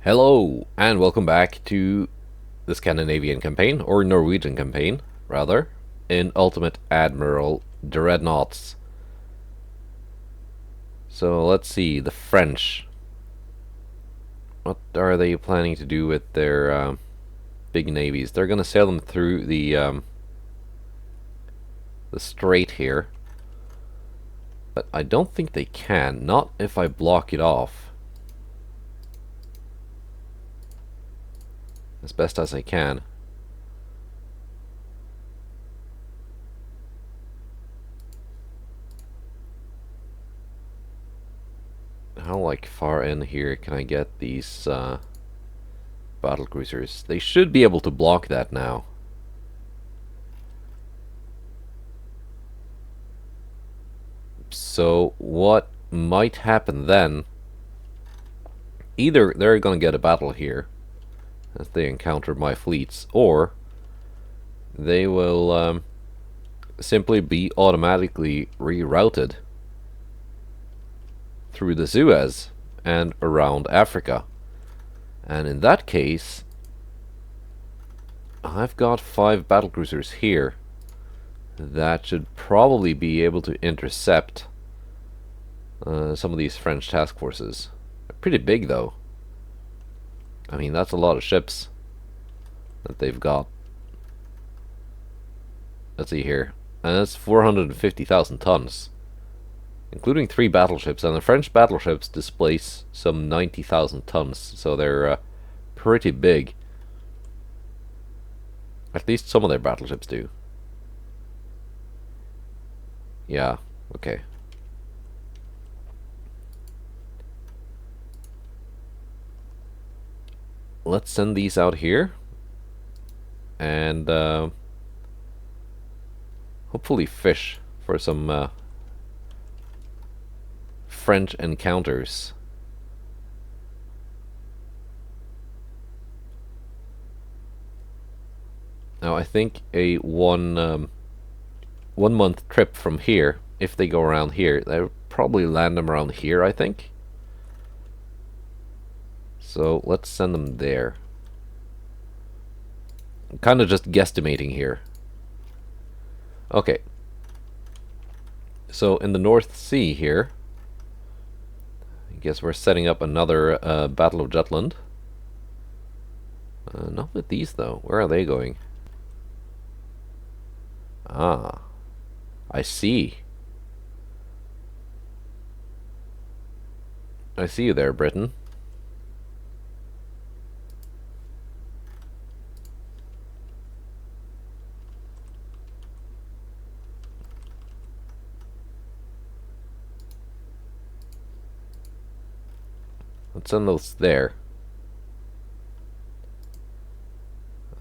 Hello, and welcome back to the Scandinavian campaign, or Norwegian campaign, rather, in Ultimate Admiral Dreadnoughts. So let's see, the French. What are they planning to do with their big navies? They're going to sail them through the strait here, but I don't think they can. Not if I block it off as best as I can. How far in here can I get these battlecruisers? They should be able to block that now. So what might happen then? Either they're gonna get a battle here as they encounter my fleets, or they will simply be automatically rerouted through the Suez and around Africa. And in that case, I've got 5 battlecruisers here that should probably be able to intercept some of these French task forces. They're pretty big though. I mean, that's a lot of ships that they've got. Let's see here. And that's 450,000 tons, including 3 battleships, and the French battleships displace some 90,000 tons, so they're pretty big. At least some of their battleships do. Yeah, okay. Let's send these out here, and hopefully fish for some French encounters. Now I think a one month trip from here, if they go around here, they'll probably land them around here, I think. So let's send them there. I'm kind of just guesstimating here. Okay. So in the North Sea here, I guess we're setting up another Battle of Jutland. Not with these though. Where are they going? Ah, I see. I see you there, Britain. Let's send those there.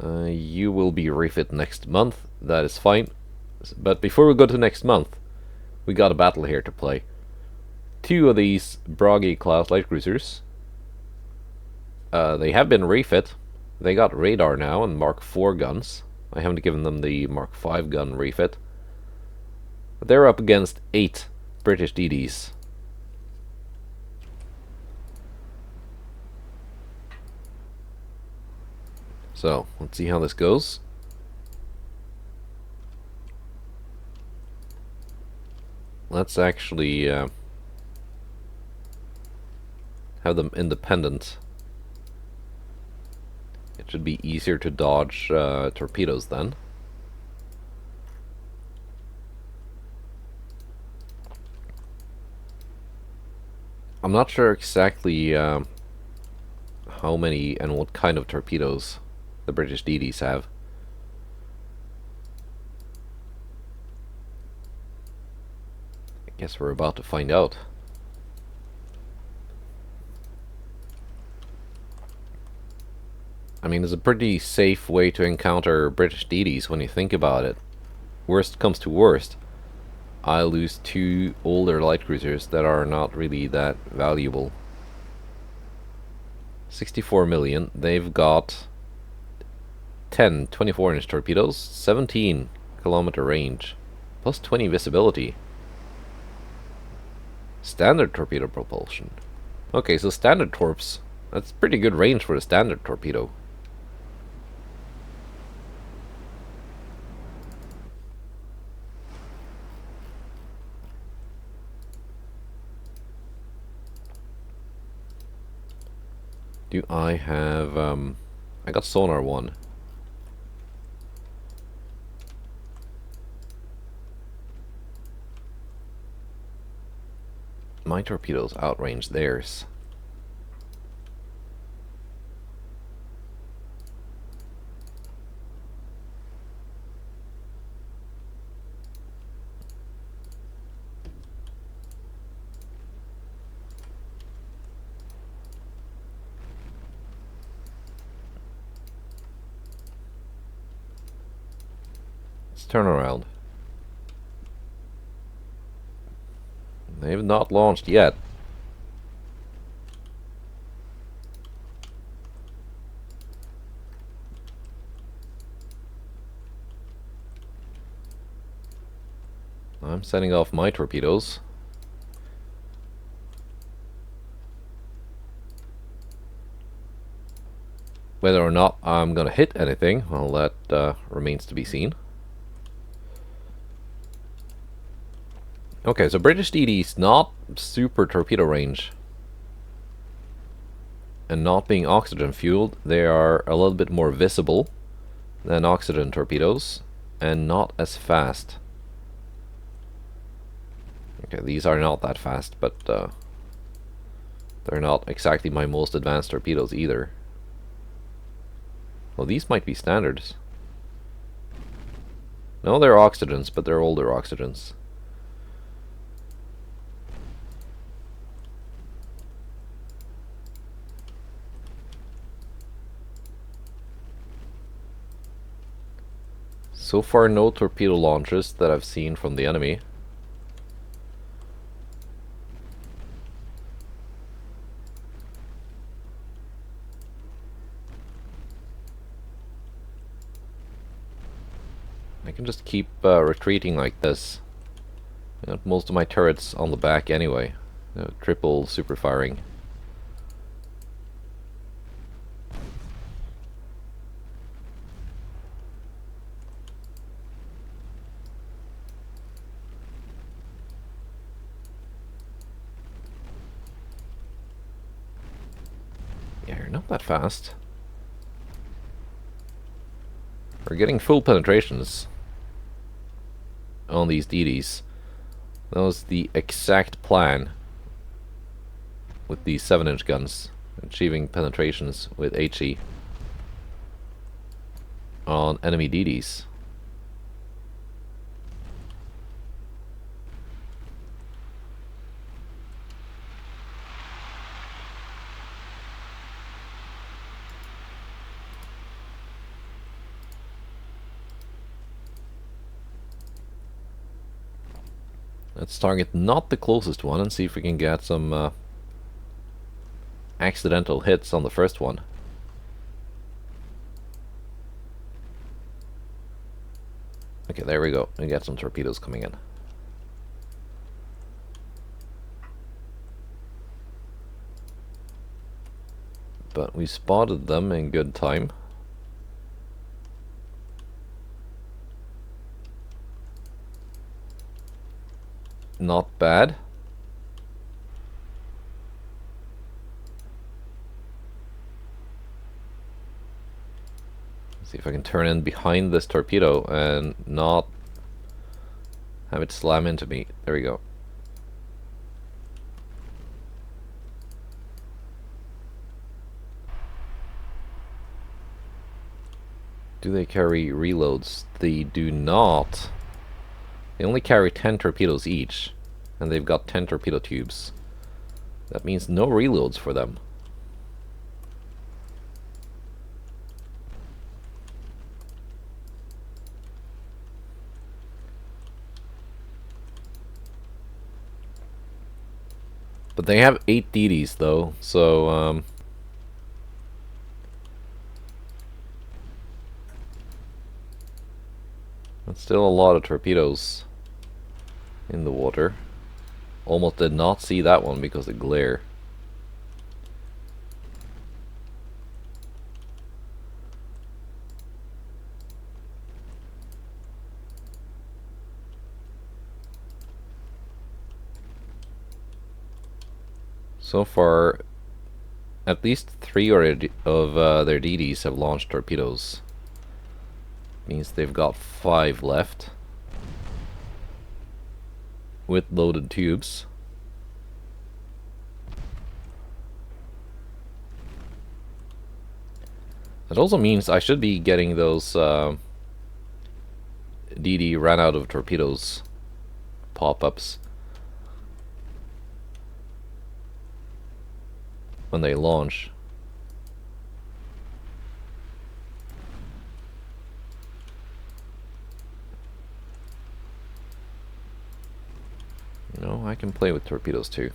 You will be refit next month. That is fine. But before we go to next month, we got a battle here to play. 2 of these Bragi class light cruisers. They have been refit. They got radar now and Mark 4 guns. I haven't given them the Mark 5 gun refit. But they're up against 8 British DDs. So, let's see how this goes. Let's actually have them independent. It should be easier to dodge torpedoes then. I'm not sure exactly how many and what kind of torpedoes the British DDs have. I guess we're about to find out. I mean, it's a pretty safe way to encounter British DDs when you think about it. Worst comes to worst, I lose 2 older light cruisers that are not really that valuable. 64 million. They've got 10 24-inch torpedoes, 17 kilometer range, plus 20 visibility. Standard torpedo propulsion. Okay, so standard torps That's pretty good range for a standard torpedo. Do I have, I got sonar 1. My torpedoes outrange theirs. Let's turn around. They've not launched yet. I'm setting off my torpedoes. Whether or not I'm gonna hit anything, well, that remains to be seen. Okay, so British DD's not super torpedo range. And not being oxygen fueled, they are a little bit more visible than oxygen torpedoes, and not as fast. Okay, these are not that fast, but they're not exactly my most advanced torpedoes either. Well, these might be standards. No, they're oxygens, but they're older oxygens. So far, no torpedo launches that I've seen from the enemy. I can just keep retreating like this. I got most of my turrets on the back anyway. Triple super firing. Yeah, you're not that fast. We're getting full penetrations on these DDs. That was the exact plan with these 7-inch guns, achieving penetrations with HE on enemy DDs. Let's target not the closest one and see if we can get some accidental hits on the first one. Okay, there we go. We get some torpedoes coming in. But we spotted them in good time. Not bad. See if I can turn in behind this torpedo and not have it slam into me. There we go. Do they carry reloads? They do not. They only carry 10 torpedoes each, and they've got 10 torpedo tubes. That means no reloads for them. But they have 8 DDs though, so that's still a lot of torpedoes in the water. Almost did not see that one because of glare. So far, at least 3 of their DDs have launched torpedoes. Means they've got 5 left with loaded tubes. That also means I should be getting those DD ran out of torpedoes pop-ups when they launch. You know, I can play with torpedoes too.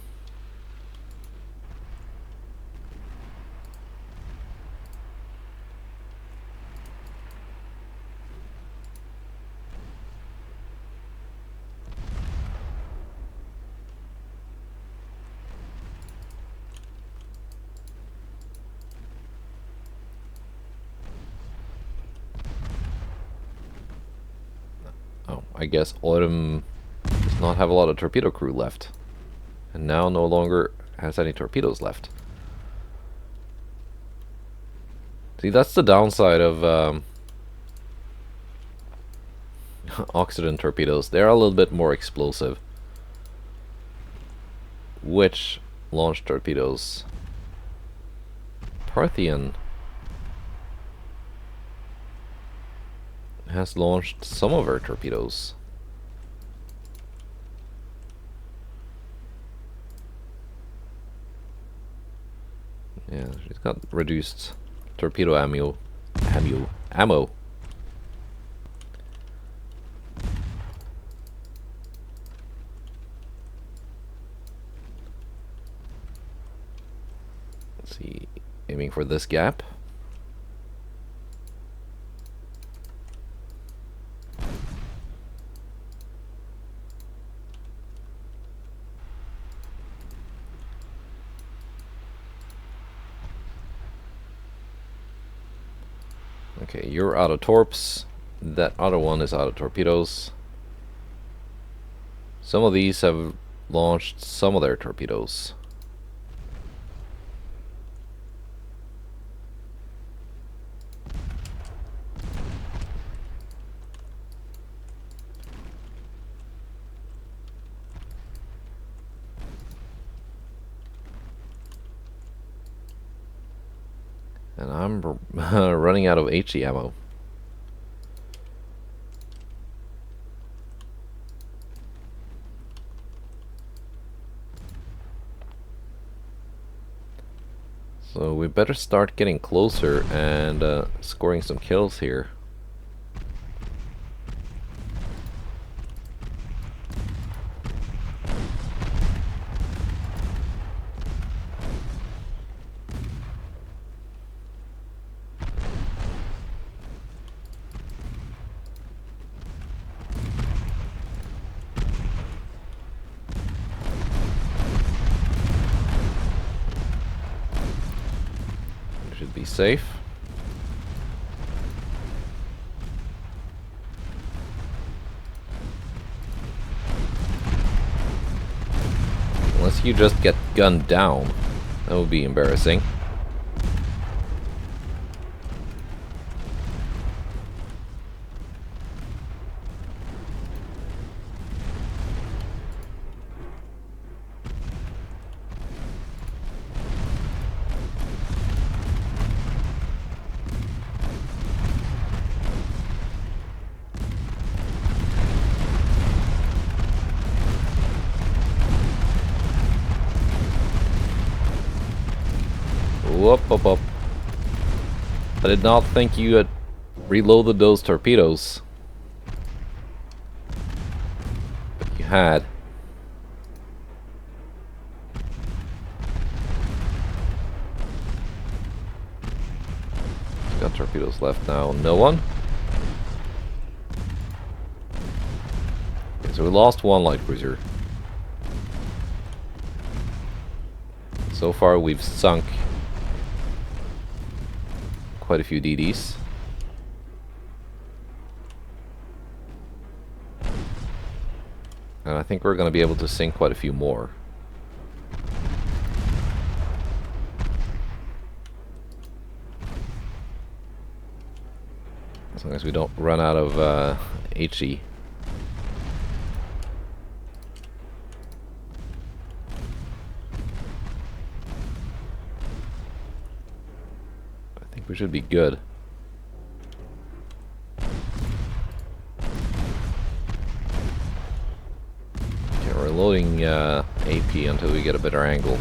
Oh, I guess Autumn does not have a lot of torpedo crew left. And now no longer has any torpedoes left. See, that's the downside of Occident torpedoes. They're a little bit more explosive. Which launch torpedoes? Parthian has launched some of her torpedoes. Yeah, she's got reduced torpedo ammo. Let's see, aiming for this gap. Okay, you're out of torps. That other one is out of torpedoes. Some of these have launched some of their torpedoes. And I'm running out of HE ammo. So we better start getting closer and scoring some kills here. Should be safe. Unless you just get gunned down, that would be embarrassing. Whoop. I did not think you had reloaded those torpedoes. But you had. Got torpedoes left now. No one? Okay, so we lost one light cruiser. So far we've sunk quite a few DDs. And I think we're going to be able to sink quite a few more. As long as we don't run out of HE. I think we should be good. Okay, we're loading AP until we get a better angle.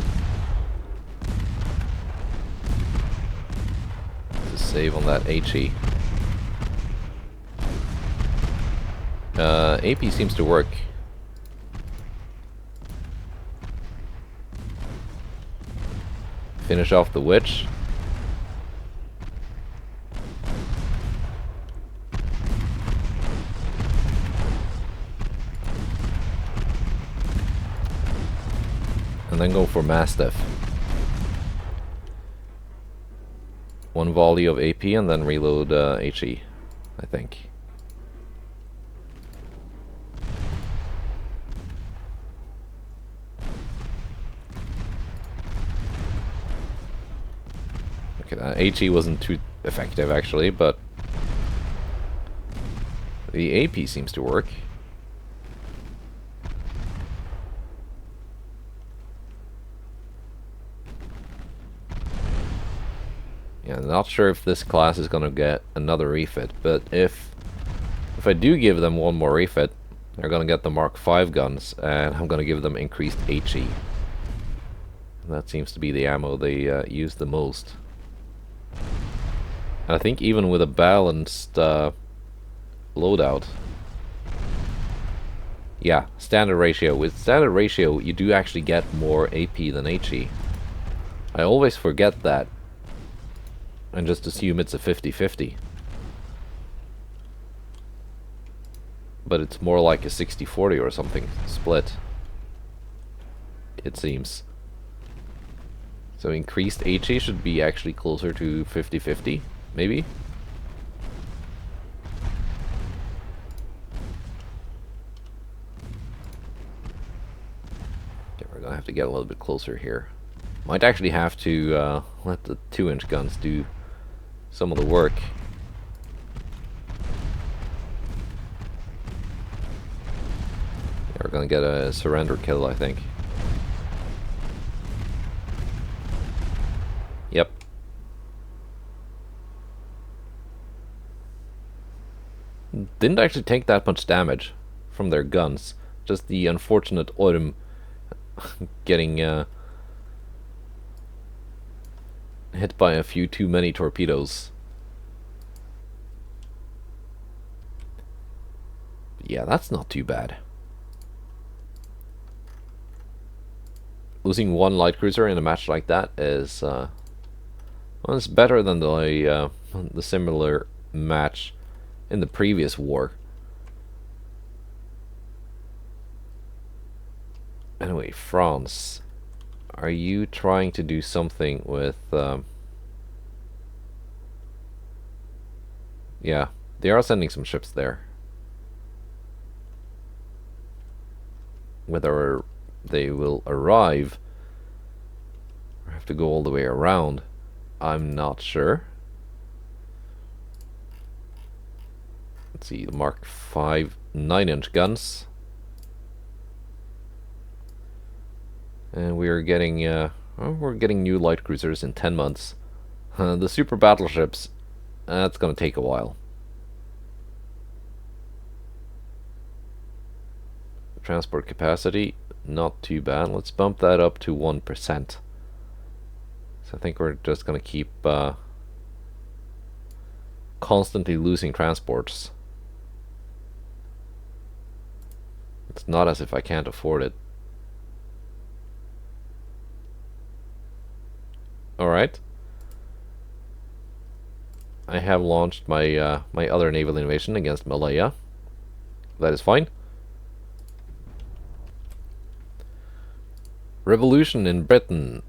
To save on that HE. AP seems to work. Finish off the witch. And then go for Mastiff. One volley of AP and then reload HE, I think. Okay, HE wasn't too effective actually, but the AP seems to work. Yeah, not sure if this class is gonna get another refit, but if I do give them one more refit, they're gonna get the Mark V guns, and I'm gonna give them increased HE. That seems to be the ammo they use the most. And I think even with a balanced loadout, yeah, standard ratio. With standard ratio, you do actually get more AP than HE. I always forget that and just assume it's a 50-50. But it's more like a 60-40 or something split, it seems. So increased HE should be actually closer to 50-50, maybe? Okay, we're gonna have to get a little bit closer here. Might actually have to let the 2-inch guns do some of the work. Yeah, we're gonna get a surrender kill, I think. Yep. Didn't actually take that much damage from their guns. Just the unfortunate Orm getting hit by a few too many torpedoes. Yeah, that's not too bad. Losing one light cruiser in a match like that is well, it's better than the similar match in the previous war. Anyway, France, are you trying to do something with yeah, they are sending some ships there. Whether they will arrive or have to go all the way around, I'm not sure. Let's see, the Mark V 9-inch guns. And we're getting new light cruisers in 10 months. The super battleships, that's gonna take a while. Transport capacity, not too bad. Let's bump that up to 1%. So I think we're just gonna keep constantly losing transports. It's not as if I can't afford it. Alright. I have launched my my other naval invasion against Malaya. That is fine. Revolution in Britain.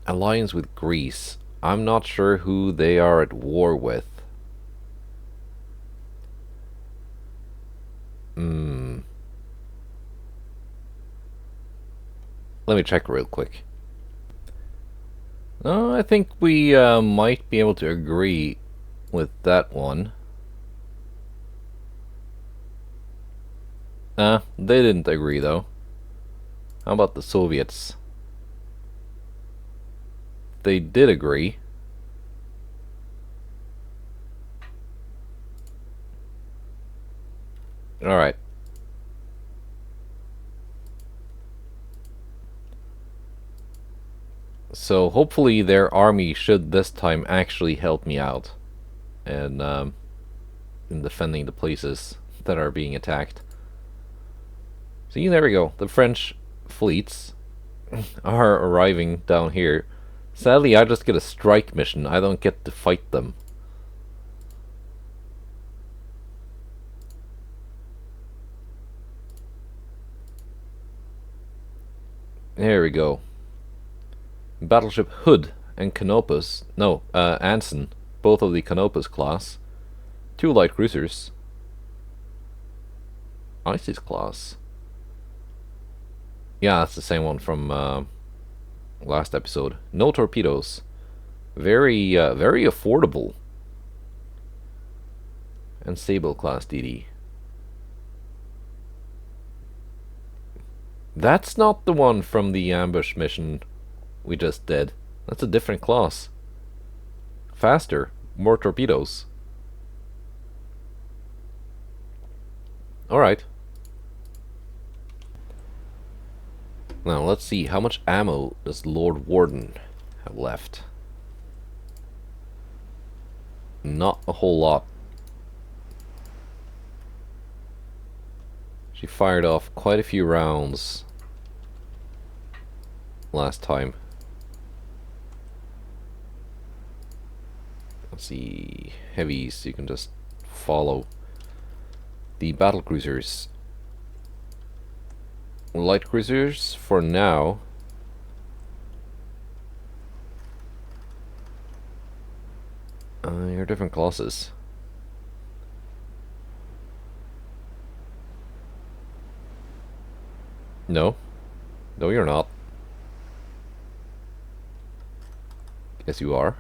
Alliance with Greece. I'm not sure who they are at war with. Let me check real quick. I think we might be able to agree with that one. They didn't agree though. How about the Soviets? They did agree. Alright. So hopefully their army should this time actually help me out. And in defending the places that are being attacked. See, there we go. The French fleets are arriving down here. Sadly, I just get a strike mission. I don't get to fight them. There we go. Battleship Hood and Canopus. No, Anson. Both of the Canopus class. 2 light cruisers. ISIS class. Yeah, that's the same one from last episode. No torpedoes. Very affordable. And Sable class DD. That's not the one from the ambush mission we just did. That's a different class. Faster. More torpedoes. Alright. Now let's see, how much ammo does Lord Warden have left? Not a whole lot. She fired off quite a few rounds last time. Let's see, heavies, you can just follow. The battlecruisers. Light cruisers for now. You're different classes. No. No, you're not. Yes, you are.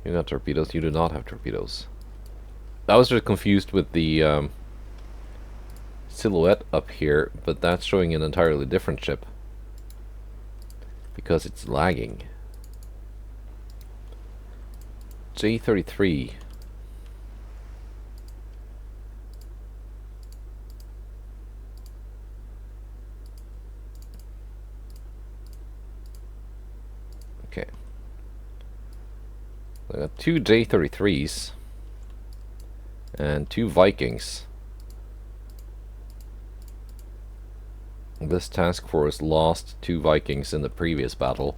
You got torpedoes. You do not have torpedoes. I was just confused with the silhouette up here, but that's showing an entirely different ship because it's lagging. J-33. Okay. I got 2 J-33s and 2 Vikings. This task force lost 2 Vikings in the previous battle,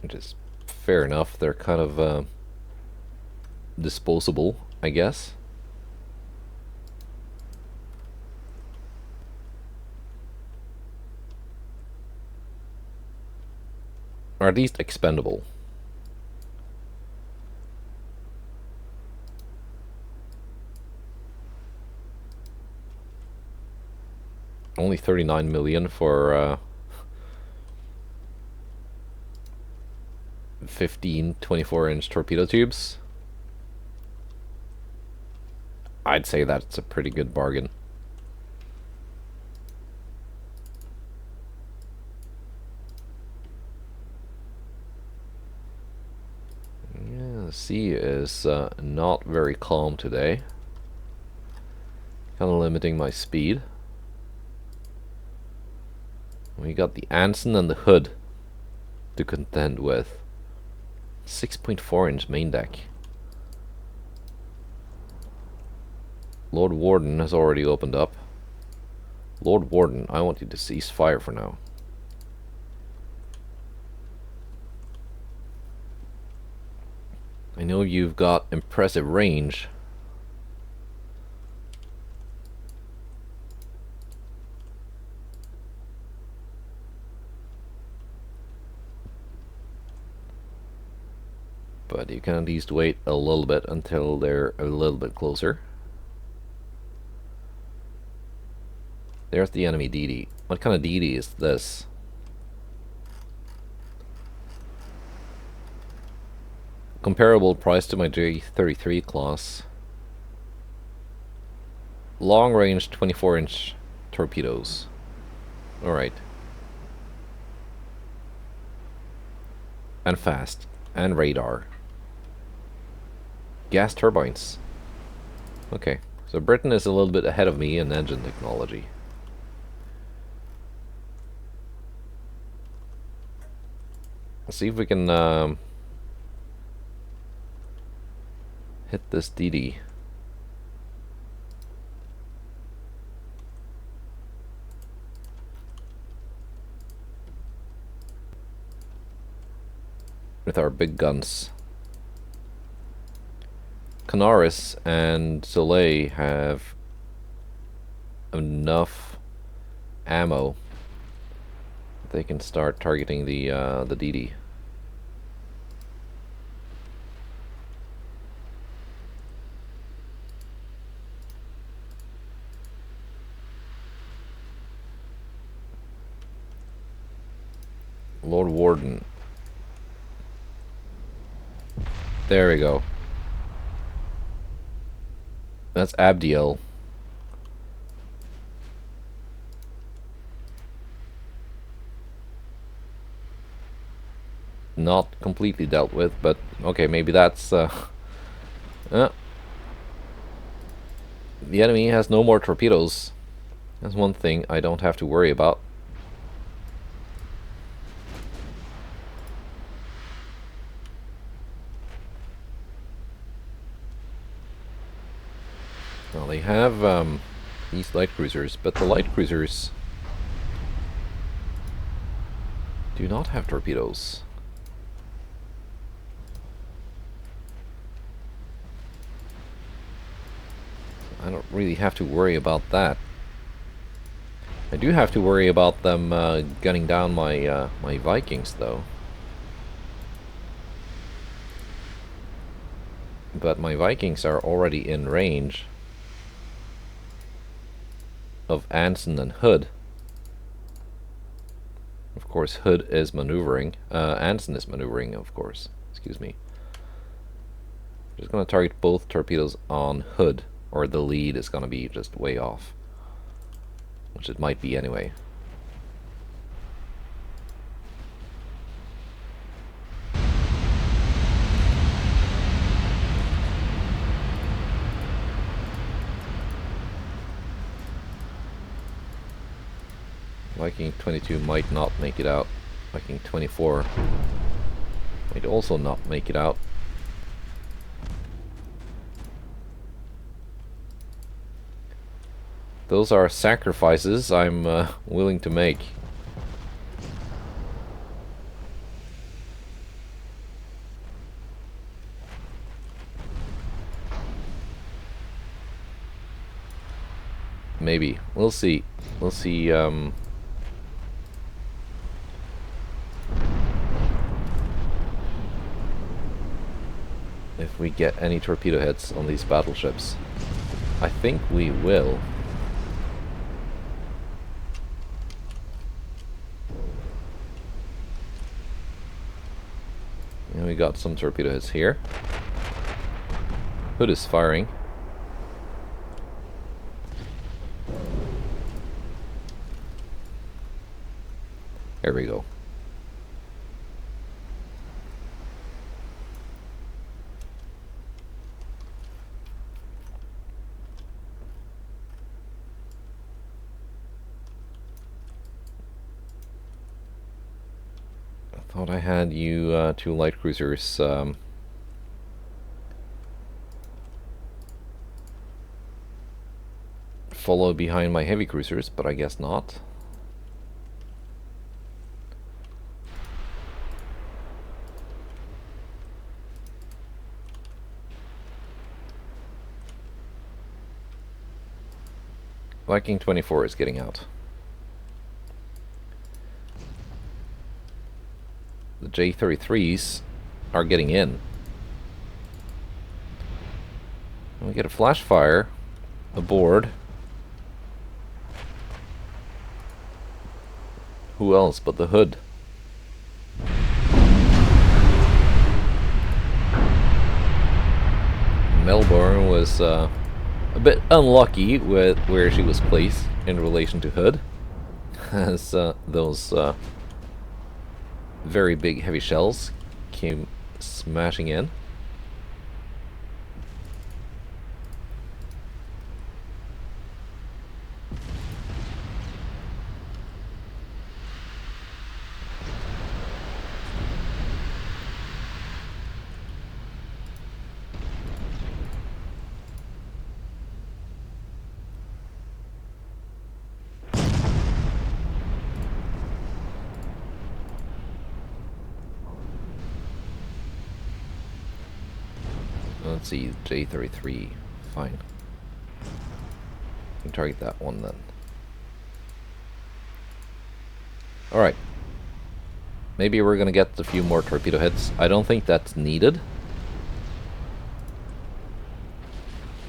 which is fair enough. They're kind of disposable, I guess. Or at least expendable. Only 39 million for 15 24-inch torpedo tubes. I'd say that's a pretty good bargain. Yeah, the sea is not very calm today. Kind of limiting my speed. We got the Anson and the Hood to contend with. 6.4-inch main deck. Lord Warden has already opened up. Lord Warden, I want you to cease fire for now. I know you've got impressive range. But you can at least wait a little bit until they're a little bit closer. There's the enemy DD. What kind of DD is this? comparable price to my J33 class. Long range 24-inch torpedoes. Alright. And fast. And radar. Gas turbines. Okay, so Britain is a little bit ahead of me in engine technology. Let's see if we can hit this DD. With our big guns. Canaris and Soleil have enough ammo that they can start targeting the DD. Lord Warden. There we go. That's Abdiel. Not completely dealt with, but okay, maybe that's the enemy has no more torpedoes. That's one thing I don't have to worry about. Well, they have these light cruisers, but the light cruisers do not have torpedoes. I don't really have to worry about that. I do have to worry about them gunning down my my Vikings, though. But my Vikings are already in range of Nansen and Hood. Of course, Hood is maneuvering. Nansen is maneuvering, of course. Excuse me. Just gonna target both torpedoes on Hood, or the lead is gonna be just way off, which it might be anyway. Viking 22 might not make it out. Viking 24 might also not make it out. Those are sacrifices I'm willing to make. Maybe. We'll see. We'll see. If we get any torpedo hits on these battleships. I think we will. And we got some torpedo hits here. Hood is firing. There we go. Thought I had you two light cruisers follow behind my heavy cruisers, but I guess not. Viking 24 is getting out. The J33s are getting in. And we get a flash fire aboard. Who else but the Hood? was a bit unlucky with where she was placed in relation to Hood, as those very big heavy shells came smashing in. Let's see, J33, fine. You can target that one then. Alright. Maybe we're gonna get a few more torpedo hits. I don't think that's needed.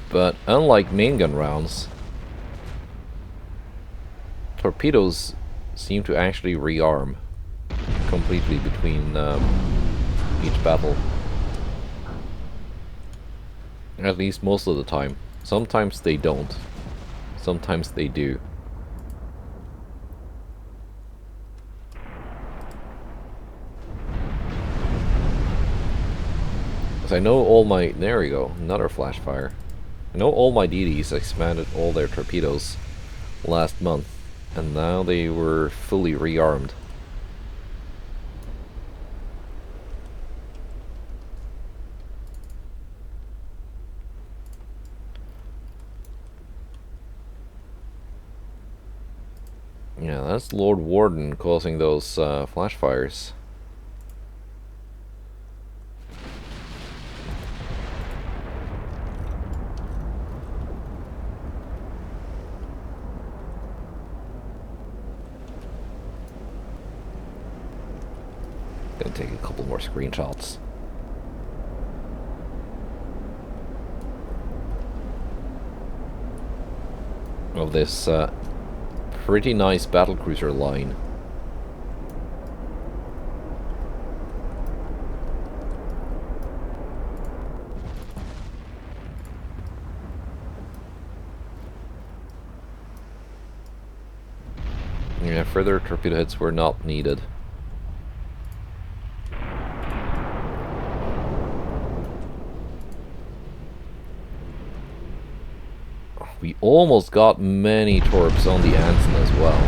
But unlike main gun rounds, torpedoes seem to actually rearm completely between each battle. At least most of the time. Sometimes they don't. Sometimes they do. Because I know all my... There we go. Another flash fire. I know all my DDs expanded all their torpedoes last month. And now they were fully rearmed. Yeah, that's Lord Warden causing those flash fires. Gonna take a couple more screenshots. Of this pretty nice battlecruiser line. Yeah, further torpedo hits were not needed. We almost got many torps on the Nansen as well.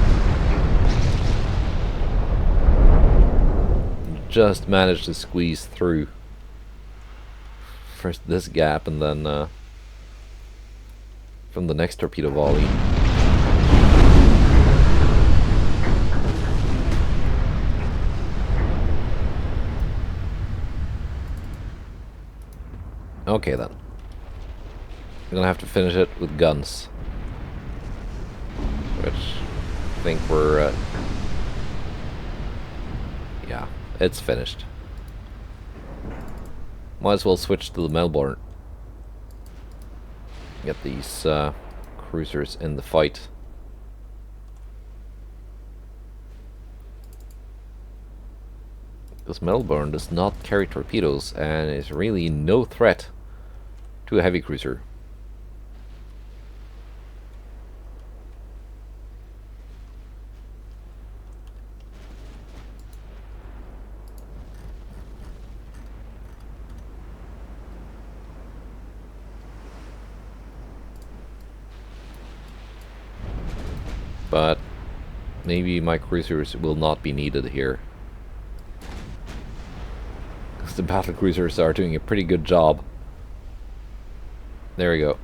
Just managed to squeeze through. First this gap and then from the next torpedo volley. Okay then. We're gonna have to finish it with guns. Which I think we're... yeah, it's finished. Might as well switch to the Melbourne. Get these cruisers in the fight. Because Melbourne does not carry torpedoes and is really no threat to a heavy cruiser. But maybe my cruisers will not be needed here. Because the battlecruisers are doing a pretty good job. There we go.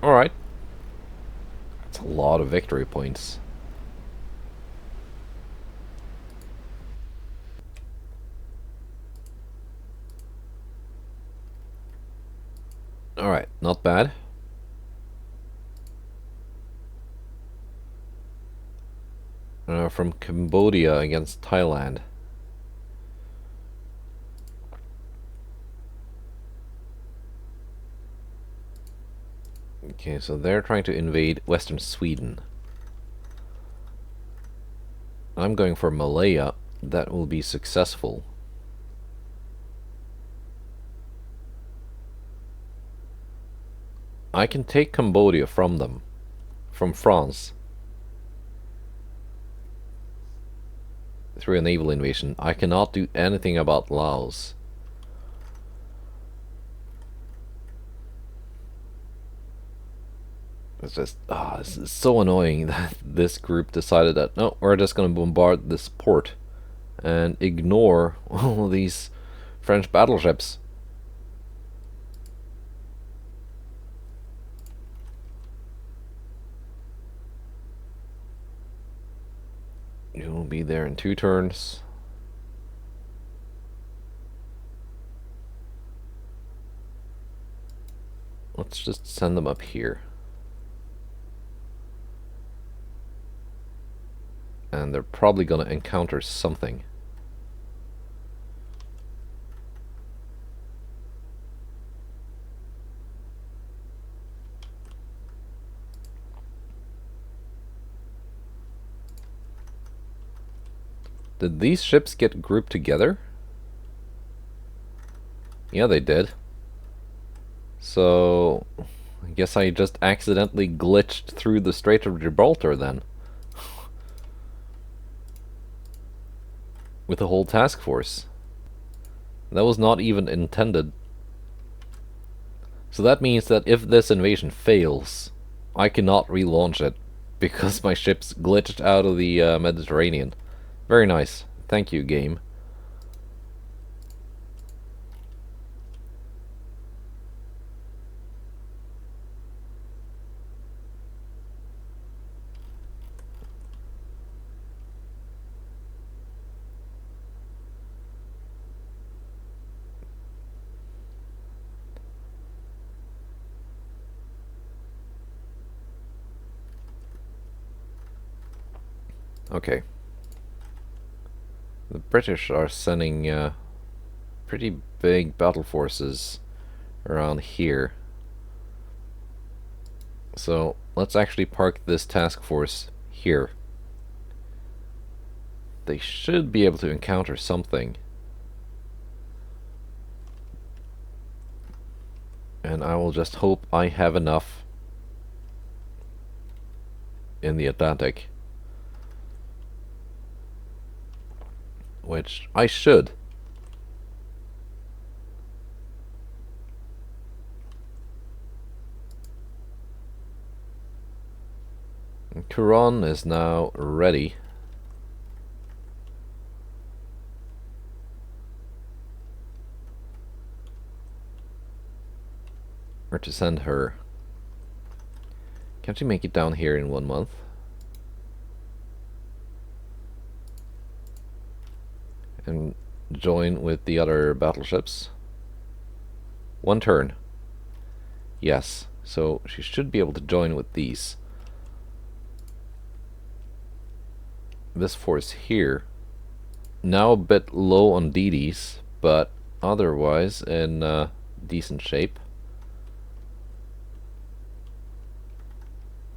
Alright. That's a lot of victory points. Alright, not bad. From Cambodia against Thailand. Okay, so they're trying to invade Western Sweden. I'm going for Malaya that will be successful. I can take Cambodia from them, from France, through a naval invasion. I cannot do anything about Laos. It's just, it's so annoying that this group decided that, no, we're just going to bombard this port and ignore all of these French battleships. You will be there in 2 turns. Let's just send them up here. And they're probably going to encounter something. Did these ships get grouped together? Yeah, they did. So, I guess I just accidentally glitched through the Strait of Gibraltar then. With the whole task force. That was not even intended. So that means that if this invasion fails, I cannot relaunch it because my ships glitched out of the Mediterranean. Very nice. Thank you, game. Okay. The British are sending pretty big battle forces around here. So let's actually park this task force here. They should be able to encounter something. And I will just hope I have enough in the Atlantic. Which I should. Quran is now ready. Or to send her. Can't you make it down here in 1 month? And join with the other battleships. 1 turn. Yes, so she should be able to join with these. This force here, now a bit low on DDs, but otherwise in decent shape.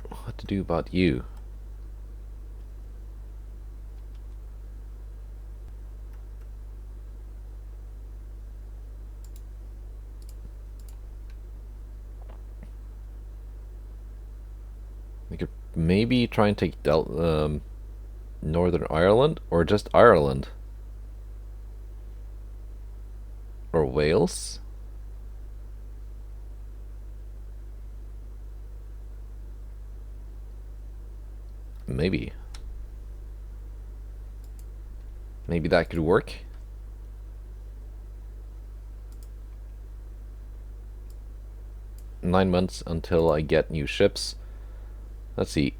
What to do about you? We could maybe try and take Northern Ireland, or just Ireland. Or Wales? Maybe. Maybe that could work. Nine months until I get new ships. Let's see.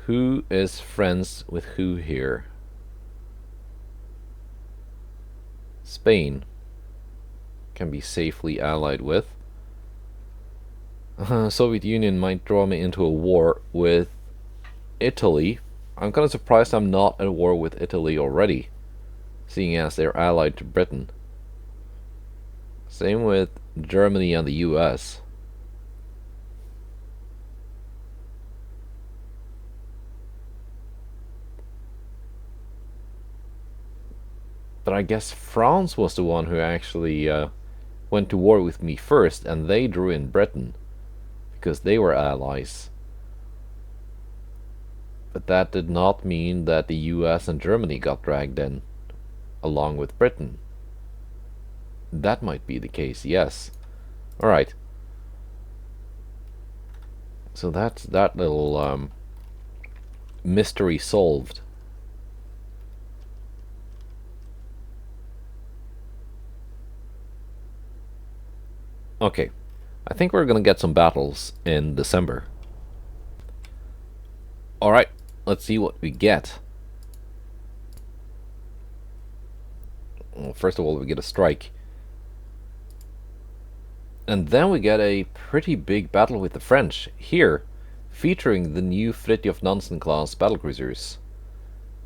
Who is friends with who here? Spain can be safely allied with. Soviet Union might draw me into a war with Italy. I'm kind of surprised I'm not at war with Italy already, seeing as they're allied to Britain. Same with Germany and the US. But I guess France was the one who actually went to war with me first, and they drew in Britain because they were allies. But that did not mean that the US and Germany got dragged in along with Britain. That might be the case, yes. Alright. So that's that little mystery solved. Okay. I think we're gonna get some battles in December. Alright, let's see what we get. Well, first of all, we get a strike. And then we get a pretty big battle with the French, here, featuring the new Fridtjof Nansen class battlecruisers.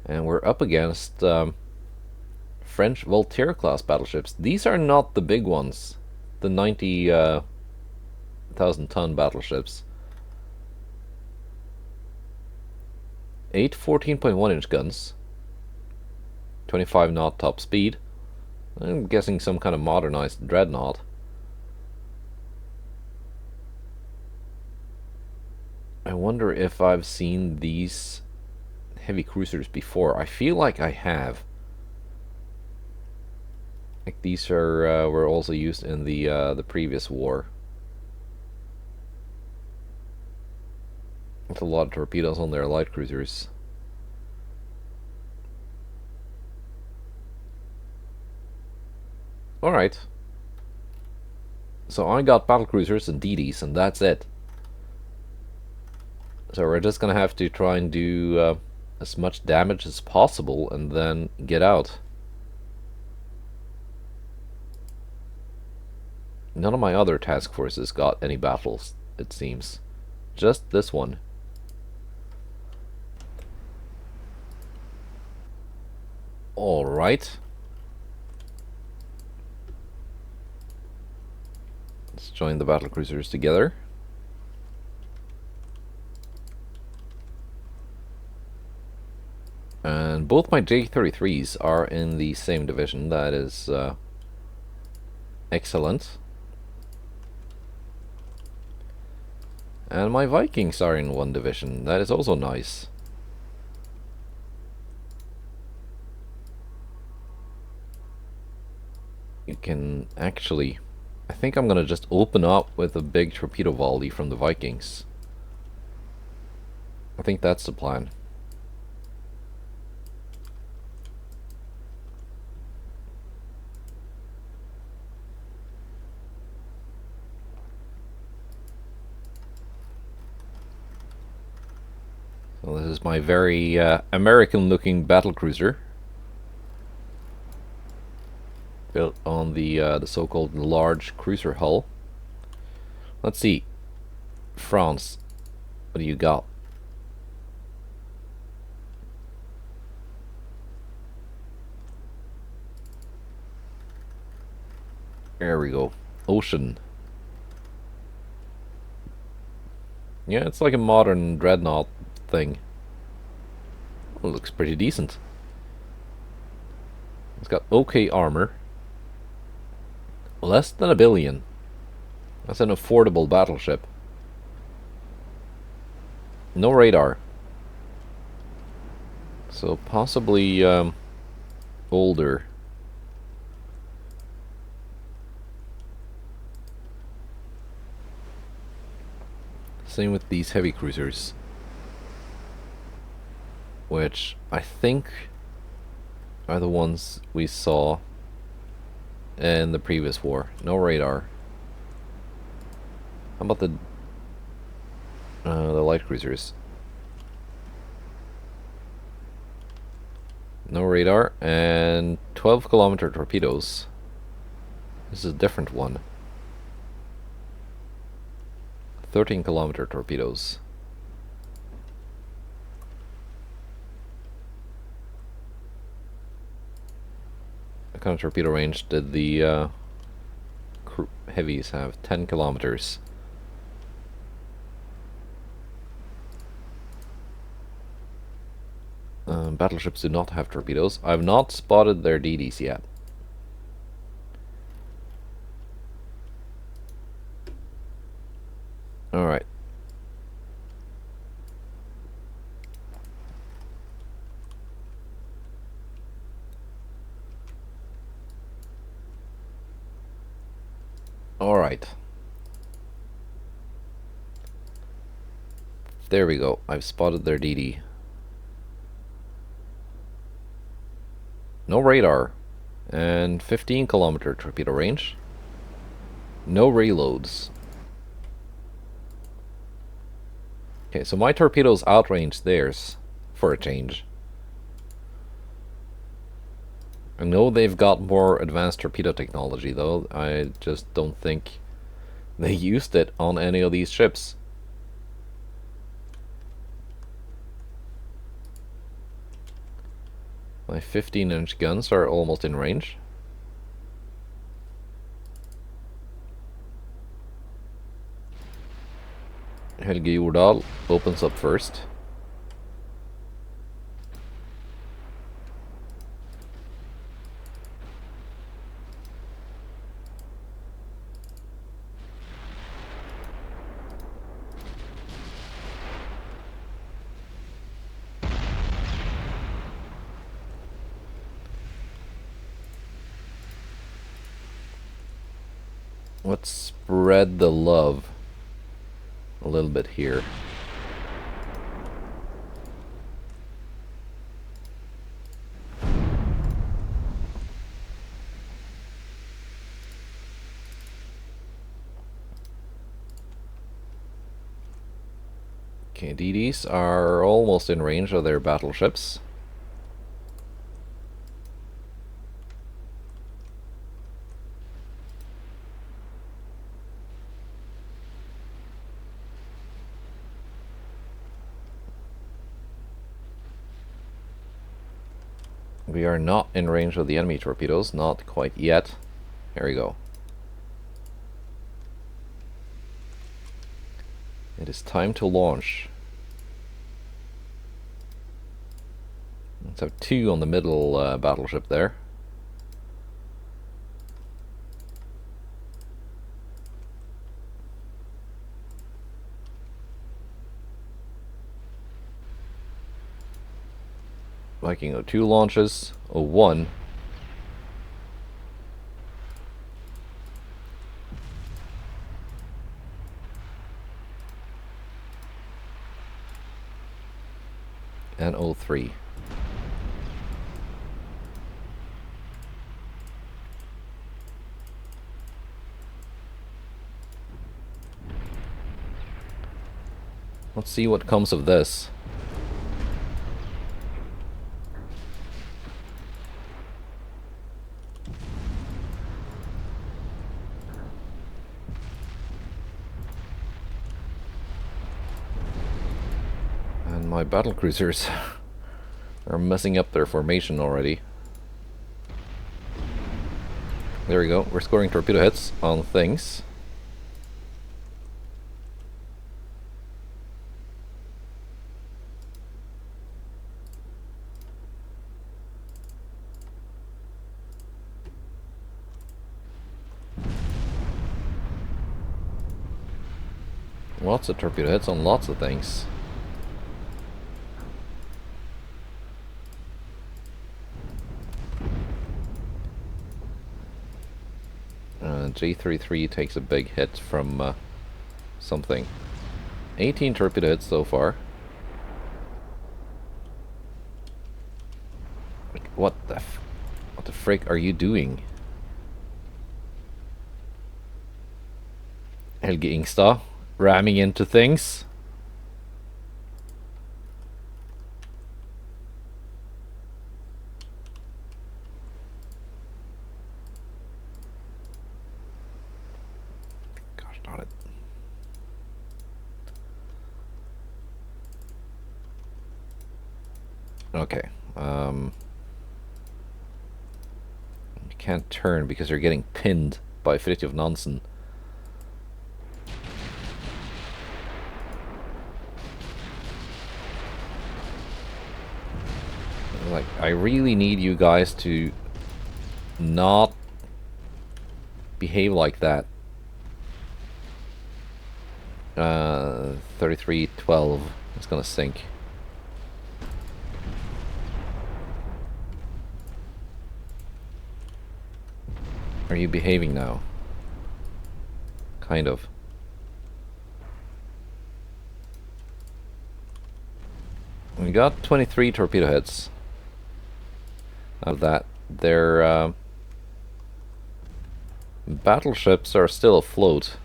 And we're up against French Voltaire class battleships. These are not the big ones, the 90,000 ton battleships. 8 14.1 inch guns, 25 knot top speed. I'm guessing some kind of modernized dreadnought. I wonder if I've seen these heavy cruisers before. I feel like I have. Like these are were also used in the previous war. With a lot of torpedoes on their light cruisers. Alright. So I got battlecruisers and DDs, and that's it. So we're just gonna have to try and do as much damage as possible and then get out. None of my other task forces got any battles, it seems. Just this one. Alright. Let's join the battlecruisers together. And both my J-33s are in the same division. That is excellent. And my Vikings are in one division. That is also nice. You can actually... I think I'm gonna just open up with a big torpedo volley from the Vikings. I think that's the plan. So this is my very American-looking battlecruiser, built on the so-called large cruiser hull. Let's see, France, what do you got? There we go, Ocean. Yeah, it's like a modern dreadnought thing. Well, it looks pretty decent. It's got okay armor. Less than $1 billion. That's an affordable battleship. No radar. So possibly older. Same with these heavy cruisers, which I think are the ones we saw in the previous war. No radar. How about the light cruisers? No radar and 12-kilometer torpedoes. This is a different one. 13-kilometer torpedoes. What kind of torpedo range did the heavies have? 10 kilometers. battleships do not have torpedoes. I've not spotted their DDs yet. Alright. Alright. There we go. I've spotted their DD. No radar. And 15-kilometer torpedo range. No reloads. Okay, so my torpedoes outrange theirs for a change. I know they've got more advanced torpedo technology, though. I just don't think they used it on any of these ships. My 15-inch guns are almost in range. Helge Jordal opens up first. Let's spread the love a little bit here. Okay, DDs are almost in range of their battleships. We are not in range of the enemy torpedoes, not quite yet. Here we go. It is time to launch. Let's have two on the middle battleship there. Viking 02 launches, 01. And 03. Let's see what comes of this. My battlecruisers are messing up their formation already. There we go. We're scoring torpedo hits on things. Lots of torpedo hits on lots of things. J33 takes a big hit from something. 18 torpedo hits so far. Like, what the frick are you doing? Helge Ingstad ramming into things. Okay. You can't turn because you're getting pinned by Fridtjof Nansen. I really need you guys to not behave like that. 3312 is gonna sink. Are you behaving now? Kind of. We got 23 torpedo heads out of that. Their battleships are still afloat.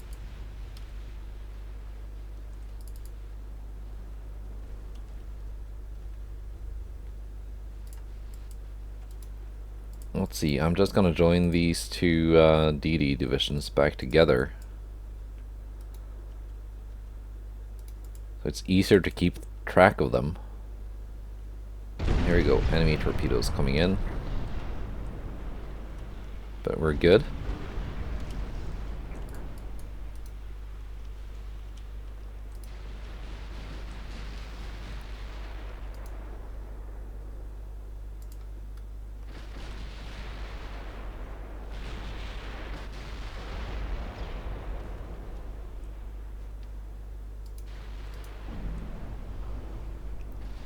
Let's see, I'm just gonna join these two DD divisions back together. So it's easier to keep track of them. Here we go, enemy torpedoes coming in. But we're good.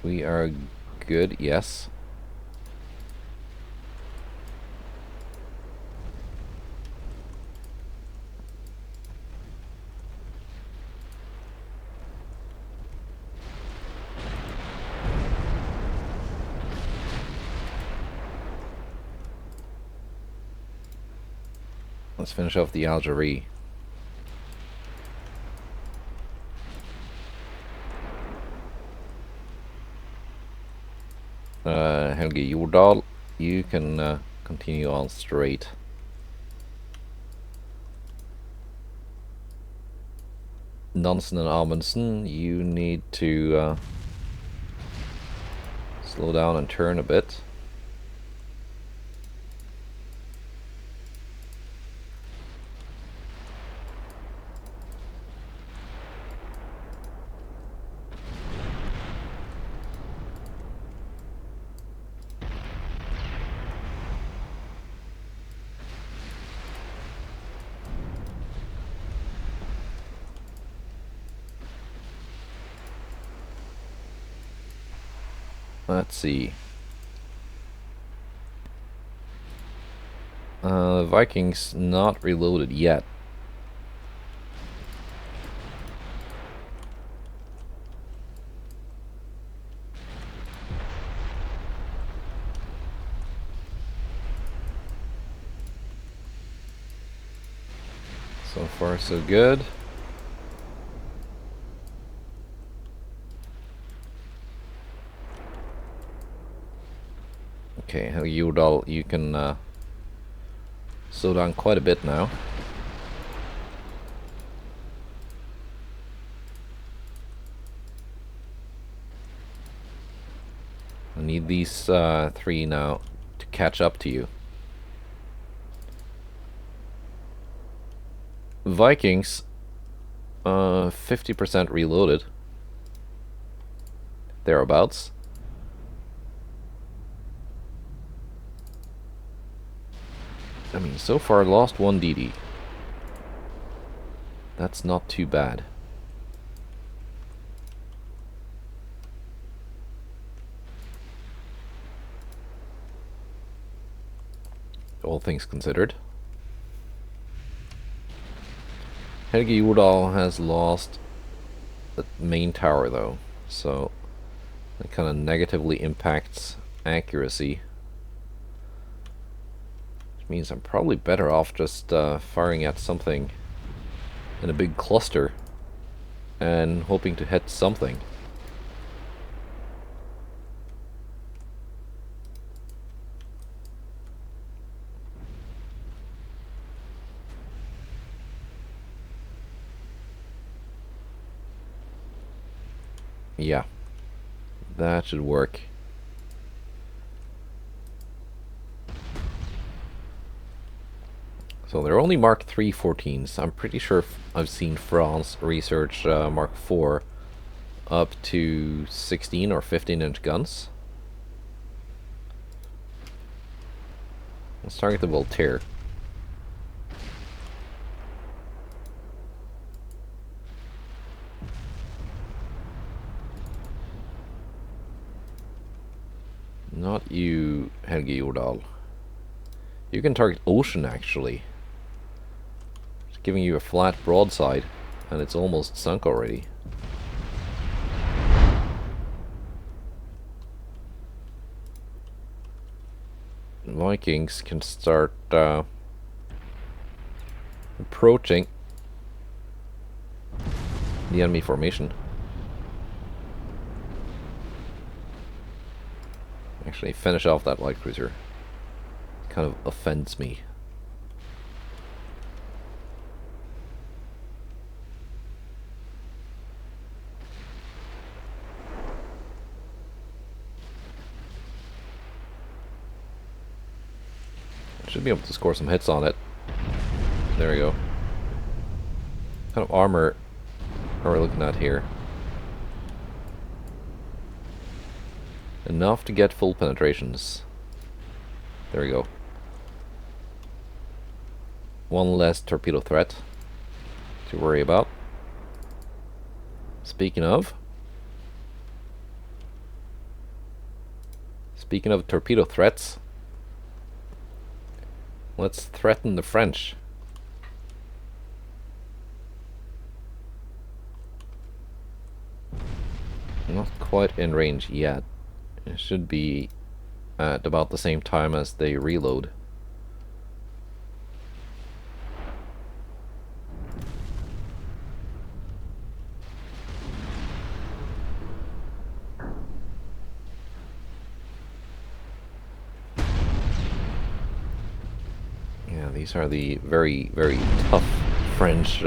We are good, yes. Let's finish off the Algerie. Helge Jordal, you can continue on straight. Nansen and Amundsen, you need to slow down and turn a bit. Let's see. Vikings not reloaded yet. So far so good. Okay, Jordal, you can slow down quite a bit now. I need these three now to catch up to you. Vikings, 50% reloaded. Thereabouts. I mean, so far lost one DD. That's not too bad. All things considered. Helge Jordal has lost the main tower though, so that kind of negatively impacts accuracy. Which means I'm probably better off just firing at something in a big cluster and hoping to hit something. Yeah, that should work. So they're only Mark 314s. I'm pretty sure I've seen France research Mark 4 up to 16 or 15 inch guns. Let's target the Voltaire. Not you, Helge Jordal. You can target Ocean, actually. It's giving you a flat broadside, and it's almost sunk already. Vikings can start approaching the enemy formation. Actually, finish off that light cruiser. Kind of offends me. Should be able to score some hits on it. There we go. What kind of armor are we looking at here? Enough to get full penetrations. There we go. One less torpedo threat to worry about. Speaking of torpedo threats, let's threaten the French. Not quite in range yet. It should be at about the same time as they reload. Yeah, these are the very, very tough French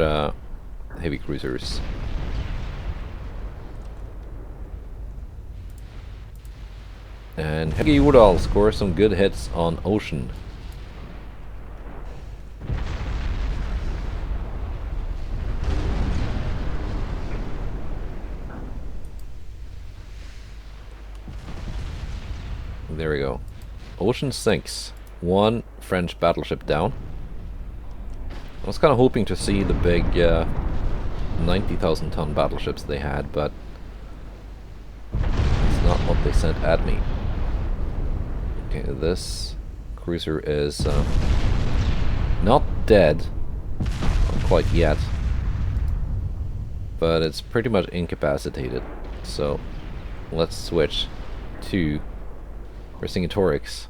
heavy cruisers. And Helge Jordal scores some good hits on Ocean. There we go. Ocean sinks. One French battleship down. I was kind of hoping to see the big 90,000 ton battleships they had, but it's not what they sent at me. Okay, this cruiser is not dead, not quite yet, but it's pretty much incapacitated. So let's switch to Vercingetorix.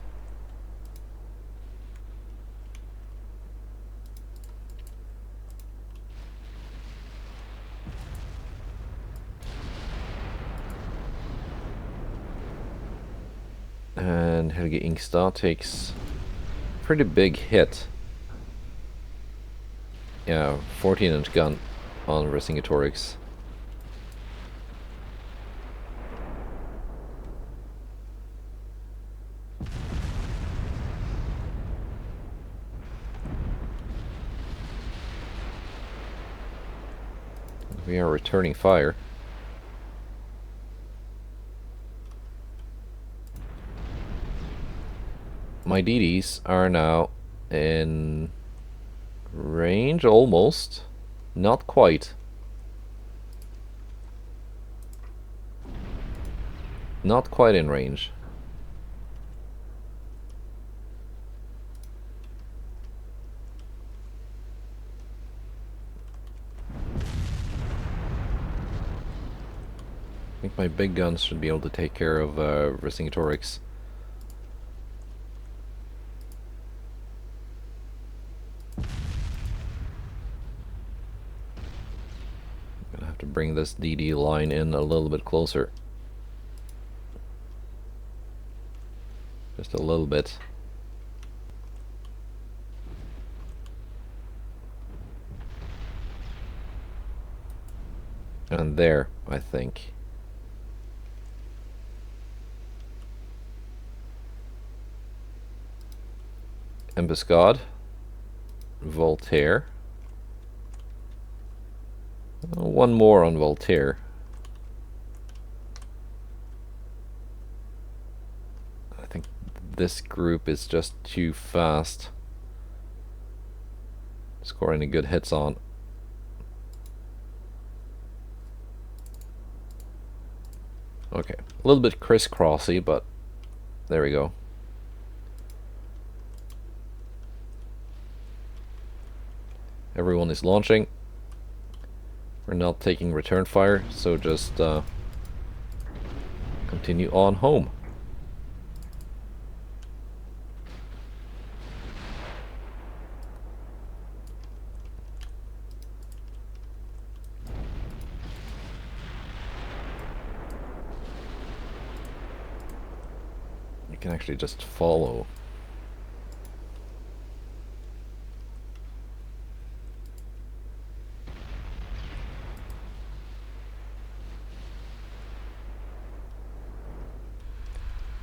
And Helge Ingstad takes a pretty big hit. Yeah, 14-inch gun on Vercingetorix. We are returning fire. My DDs are now in range, almost. Not quite. Not quite in range. I think my big guns should be able to take care of Vercingetorix. To bring this DD line in a little bit closer. Just a little bit. And there, I think. Embuscade. Voltaire. One more on Voltaire. I think this group is just too fast to score any good hits on. Okay, a little bit crisscrossy, but there we go. Everyone is launching. We're not taking return fire, so just continue on home. You can actually just follow.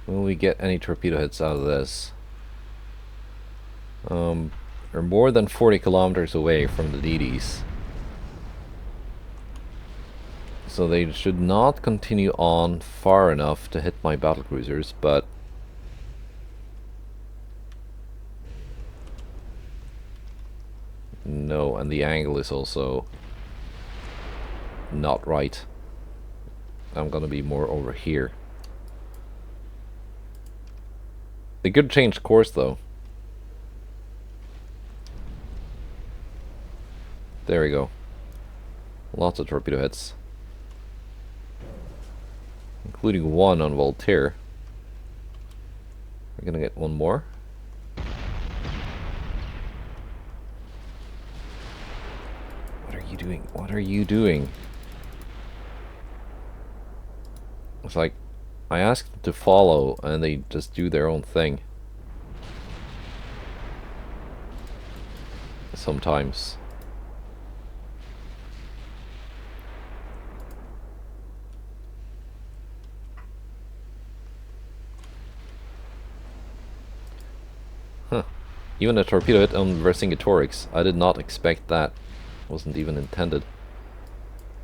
Will we get any torpedo hits out of this? We're more than 40 kilometers away from the DDs. So they should not continue on far enough to hit my battlecruisers, but no, and the angle is also not right. I'm gonna be more over here. They could change course though. There we go. Lots of torpedo hits. Including one on Voltaire. We're gonna get one more. What are you doing? What are you doing? It's like I asked them to follow and they just do their own thing. Sometimes. Huh. Even a torpedo hit on Vercingetorix. I did not expect that. Wasn't even intended.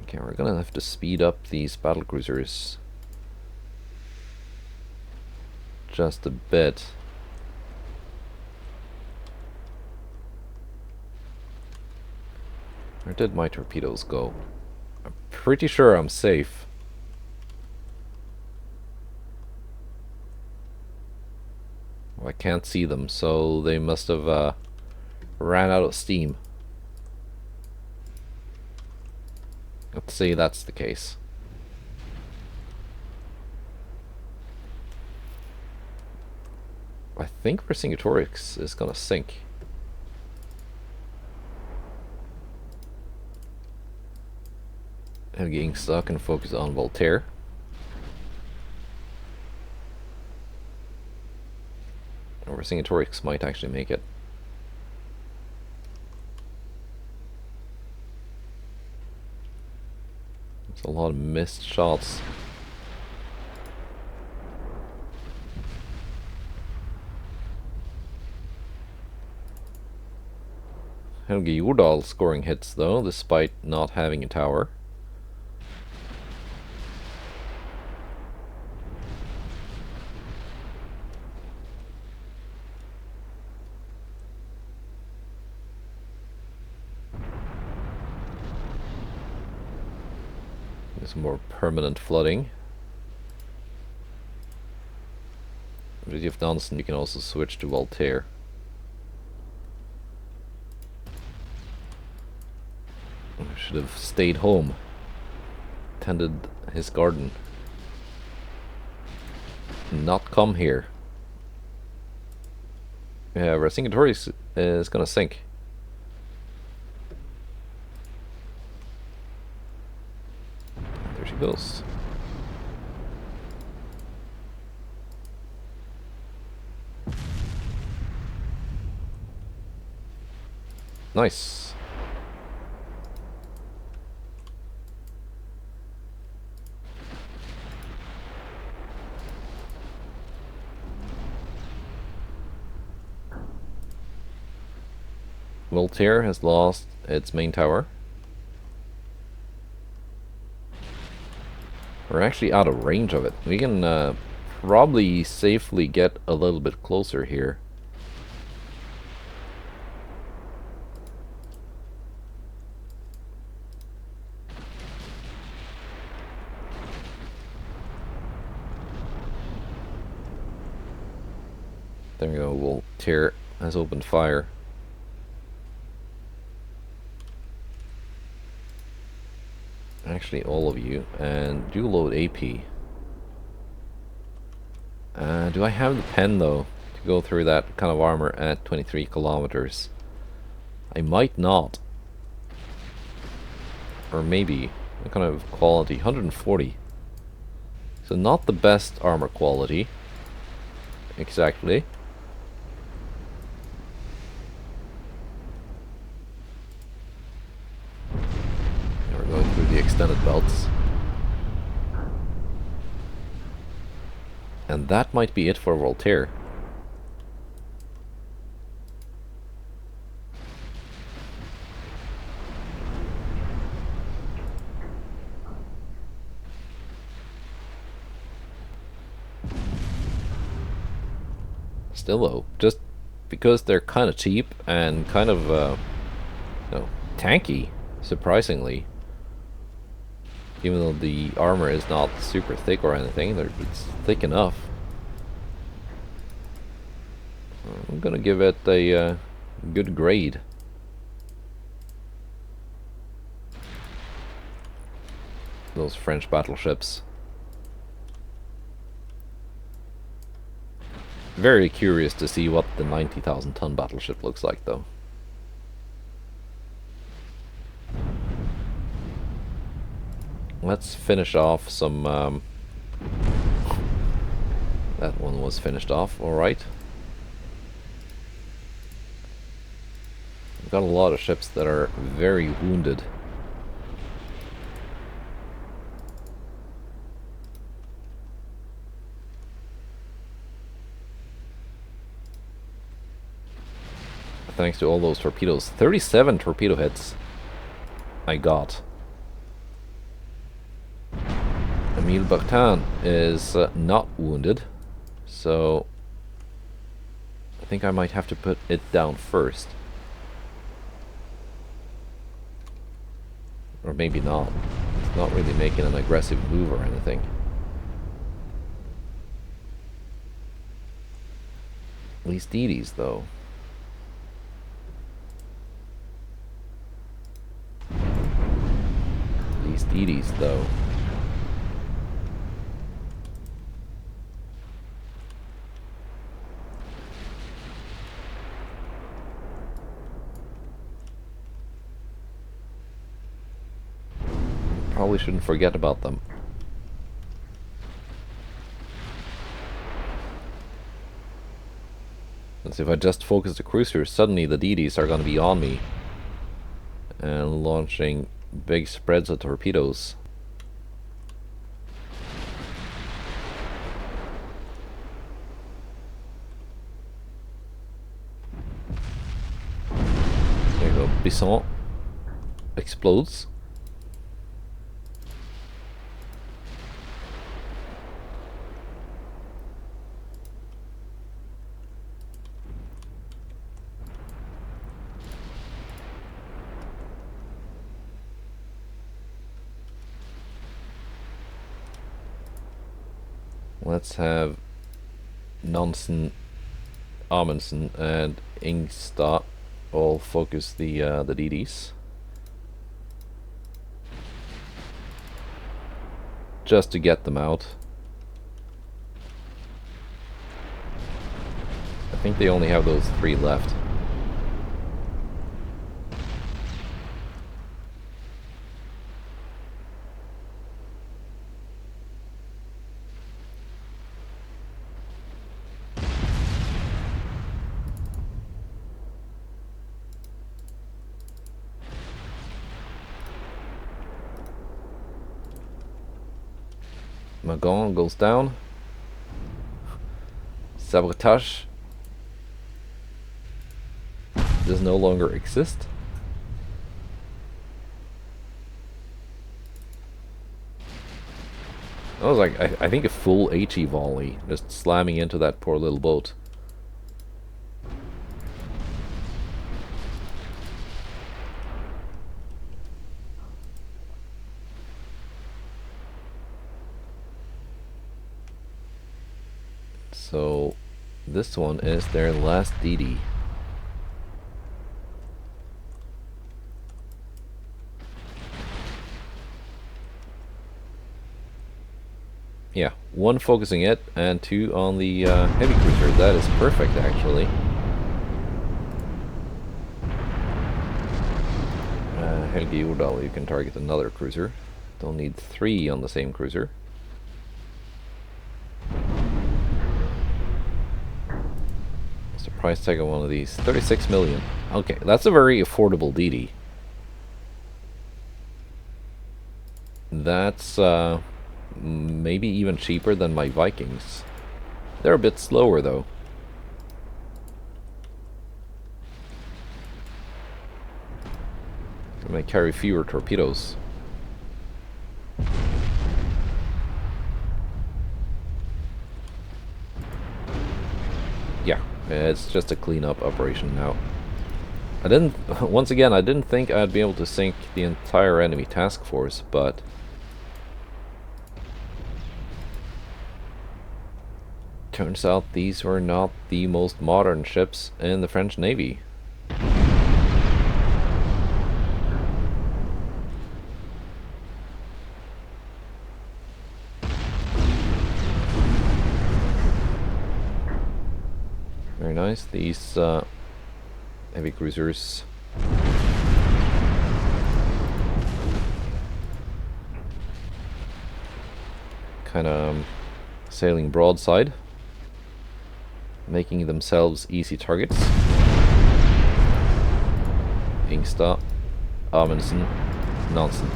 Okay, we're gonna have to speed up these battlecruisers just a bit. Where did my torpedoes go? I'm pretty sure I'm safe. Well, I can't see them, so they must have ran out of steam. Let's say that's the case. I think Vercingetorix is gonna sink. I'm getting stuck and focus on Voltaire. Vercingetorix might actually make it. There's a lot of missed shots. Helge Jordal scoring hits though, despite not having a tower. There's more permanent flooding. Fridtjof Nansen, you can also switch to Voltaire. I should have stayed home, tended his garden, not come here. Yeah, Vercingetorix is gonna sink. There she goes. Nice. Voltaire has lost its main tower. We're actually out of range of it. We can probably safely get a little bit closer here. There we go, Voltaire has opened fire. Actually, all of you, and do load AP. Do I have the pen, though, to go through that kind of armor at 23 kilometers? I might not. Or maybe. What kind of quality? 140. So not the best armor quality. Exactly. Now we're going through the extended belts. And that might be it for Voltaire. Still though, just because they're kind of cheap and kind of, you know, tanky, surprisingly. Even though the armor is not super thick or anything, it's thick enough. I'm gonna give it a good grade. Those French battleships. Very curious to see what the 90,000 ton battleship looks like, though. Let's finish off some... that one was finished off, alright. We've got a lot of ships that are very wounded. Thanks to all those torpedoes. 37 torpedo hits I got. Emile Bertin is not wounded, so I think I might have to put it down first. Or maybe not. It's not really making an aggressive move or anything. At least Edie's, though. At least Edie's, though. Probably shouldn't forget about them. Because if I just focus the cruisers, suddenly the DDs are going to be on me and launching big spreads of torpedoes. There you go. Bisson explodes. Let's have Nansen, Amundsen, and Ingstad all focus the DDs. Just to get them out. I think they only have those 3 left. Magon goes down. Sabotage does no longer exist. That was like, I think a full HE volley, just slamming into that poor little boat. So, this one is their last DD. Yeah, one focusing it and two on the heavy cruiser. That is perfect, actually. Helge Jordal, you can target another cruiser. Don't need three on the same cruiser. What's the price tag on one of these? 36 million. Okay, that's a very affordable DD. That's maybe even cheaper than my Vikings. They're a bit slower though. They may carry fewer torpedoes. Yeah, it's just a cleanup operation now. I didn't, once again, I didn't think I'd be able to sink the entire enemy task force, but turns out these were not the most modern ships in the French Navy. Very nice. These heavy cruisers. Kind of sailing broadside, making themselves easy targets. Ingstad, Amundsen, Nansen.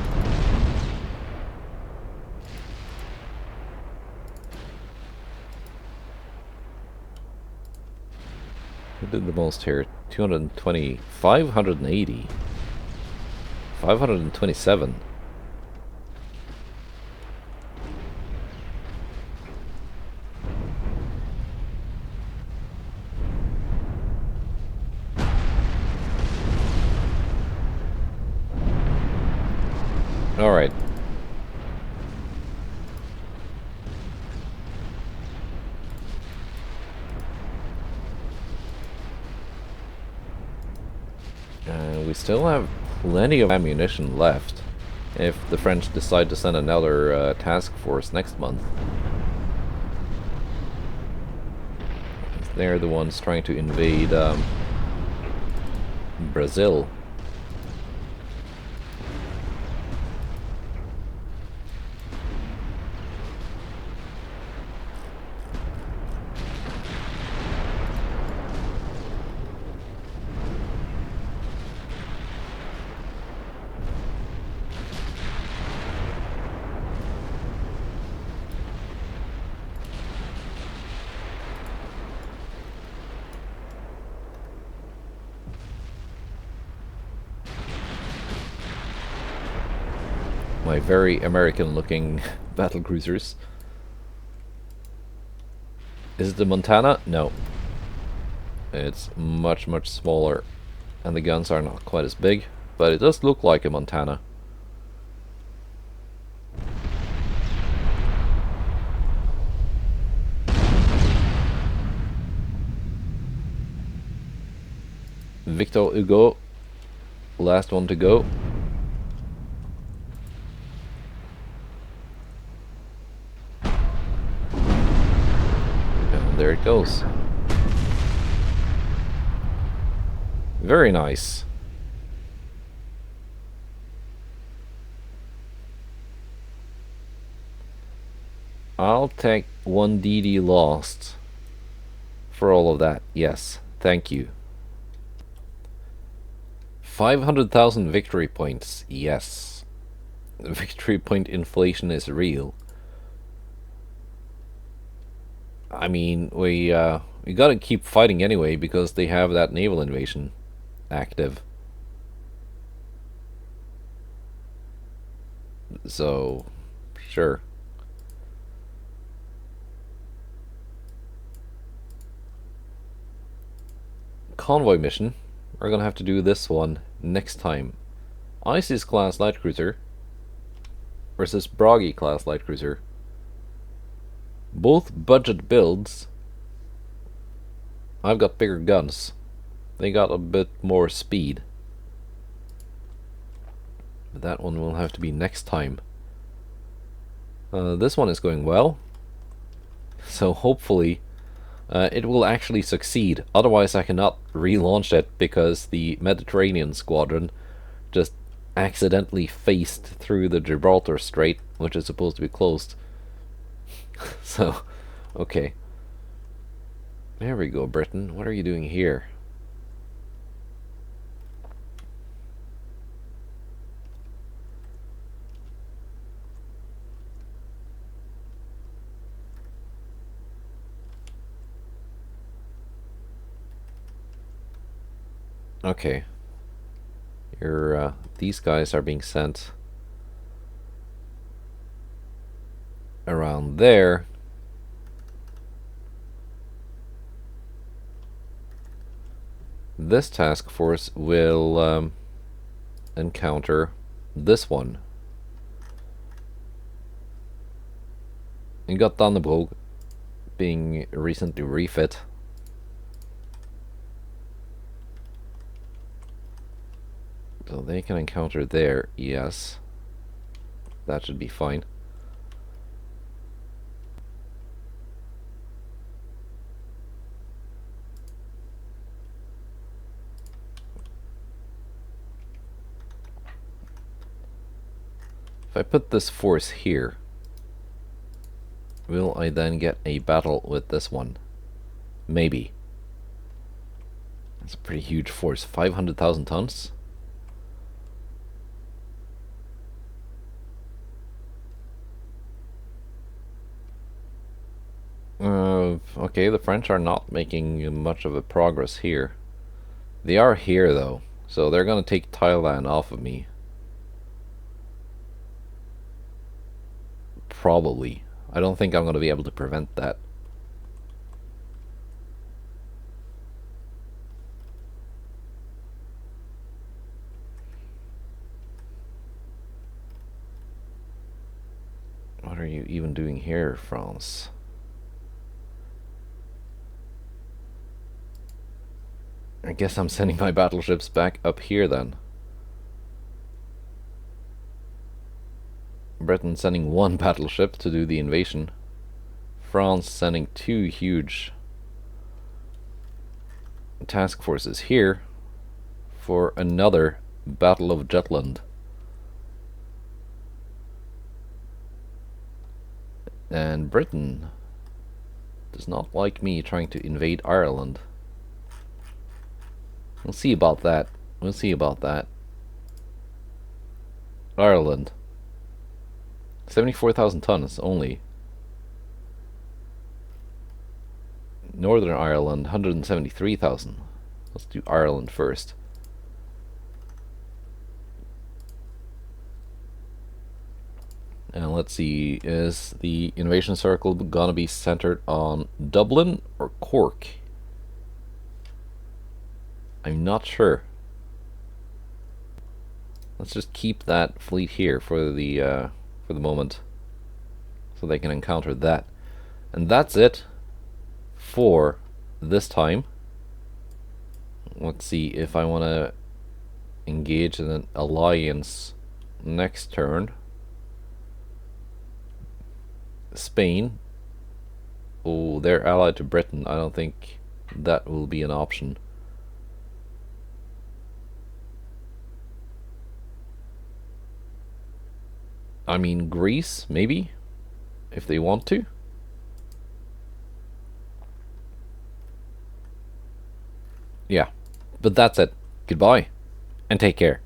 Who did the most here? 220, 580, 527. All right. We still have plenty of ammunition left if the French decide to send another task force next month. They're the ones trying to invade Brazil. My very American-looking battlecruisers. Is it the Montana? No. It's much, much smaller. And the guns are not quite as big. But it does look like a Montana. Victor Hugo. Last one to go. There it goes. Very nice. I'll take 1 DD lost for all of that. Yes, thank you. 500,000 victory points. Yes. Victory point inflation is real. I mean, we gotta keep fighting anyway because they have that naval invasion active. So, sure. convoy mission. We're gonna have to do this one next time. ISIS class light cruiser versus Bragi class light cruiser. Both budget builds. I've got bigger guns. They got a bit more speed. But that one will have to be next time. This one is going well. So hopefully it will actually succeed. Otherwise I cannot relaunch it because the Mediterranean squadron just accidentally faced through the Gibraltar Strait, which is supposed to be closed. So, okay. There we go, Britain. What are you doing here? Okay. These guys are being sent around there. This task force will encounter this one. You got Dannebrog being recently refit. So they can encounter there, yes. That should be fine. If I put this force here, will I then get a battle with this one? Maybe. That's a pretty huge force. 500,000 tons? Okay, the French are not making much of a progress here. They are here though, so they're gonna take Thailand off of me. Probably. I don't think I'm gonna be able to prevent that. What are you even doing here, France? I guess I'm sending my battleships back up here then. Britain sending one battleship to do the invasion. France sending 2 huge task forces here for another Battle of Jutland. And Britain does not like me trying to invade Ireland. We'll see about that. We'll see about that. Ireland. 74,000 tons only. Northern Ireland, 173,000. Let's do Ireland first. And let's see, is the invasion circle gonna be centered on Dublin or Cork? I'm not sure. Let's just keep that fleet here for the moment, so they can encounter that. And that's it for this time. Let's see if I want to engage in an alliance next turn. Spain. Oh, they're allied to Britain. I don't think that will be an option. I mean, Greece, maybe, if they want to. Yeah, but that's it. Goodbye, and take care.